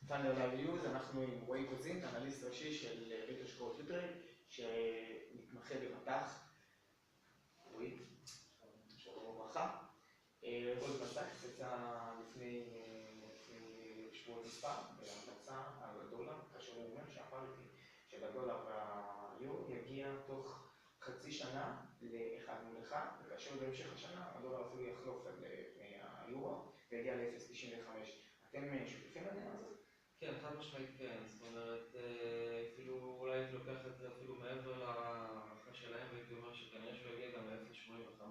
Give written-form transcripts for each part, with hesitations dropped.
Thunder Values, אנחנו עם רועי קוזין, אנליסט ראשי של בית השקעות יוטרייד, שמתמחה במטח. רועי, שלום וברכה. עוד מסך יצא לפני שבועות מספר, בהמלצה על הדולר, כאשר הוא אומר שהפריטי של הדולר והיורו יגיע תוך חצי שנה ל-1 מול 1, וכאשר בהמשך השנה הדולר אפילו יחלוף על פני היורו ויגיע ל-0.95. אתם שותפים לעניין הזה? כן, חד משמעית כן, זאת אומרת, אפילו אולי הייתי לוקח את זה אפילו מעבר להערכה שלהם, והייתי אומר שכנראה שהוא יגיע גם ל-0.85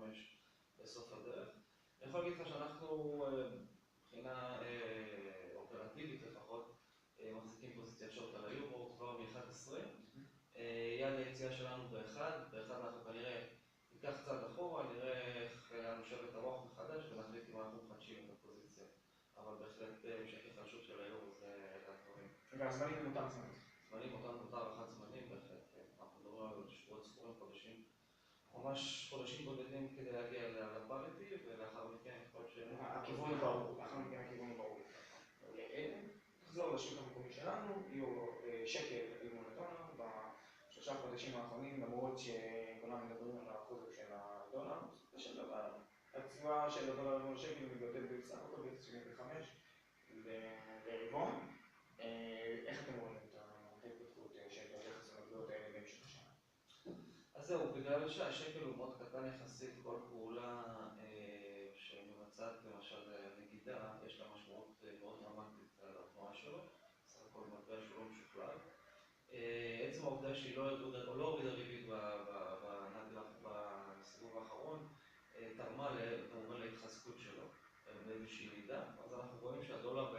בסוף הדרך. אני יכול להגיד לך שאנחנו, מבחינה אופרטיבית לפחות, מחזיקים פוזיציית שורט על היורו כבר מ-1.20. יעד היציאה שלנו ב-1 אנחנו כנראה ניקח צעד אחורה, נראה איך נשב את הרוח מחדש ונחליט אם אנחנו מחדשים את הפוזיציה. אבל בהחלט המשך היחלשות של היורו זה הדברים. והזמנים הם אותם זמנים. זמנים אותה הערכת זמנים בהחלט, כן. אנחנו מדברים על שבועות ספורים חודשים. ממש חודשים בודדים כדי להגיע לפריטי, ולאחר מכן יכול להיות הכיוון הוא ברור, לאחר מכן הכיוון הוא ברור. נחזור לשוק המקומי שלנו, שקל אל מול הדולר, בשלושה חודשים האחרונים, למרות שכולם מדברים על החוזק של הדולר, בסופו של דבר, התשואה של הדולר מול השקל מתבטאת בסך הכל ב-0.75 לרבעון. איך אתם רואים את ההתפתחות של היחס המטבעות האלה בהמשך השנה? אז זהו, בגלל שהשקל הוא מאוד קטן יחסית, כל פעולה שמבצעת למשל נגידה, יש לה משמעות מאוד דרמטית על התנועה שלו, סך הכל מטבע שהוא לא משוכלל. עצם העובדה שהיא לא הורידה ריבית בסיבוב האחרון, תרמה כמובן להתחזקות שלו באיזושהי מידה. אז אנחנו רואים שהדולר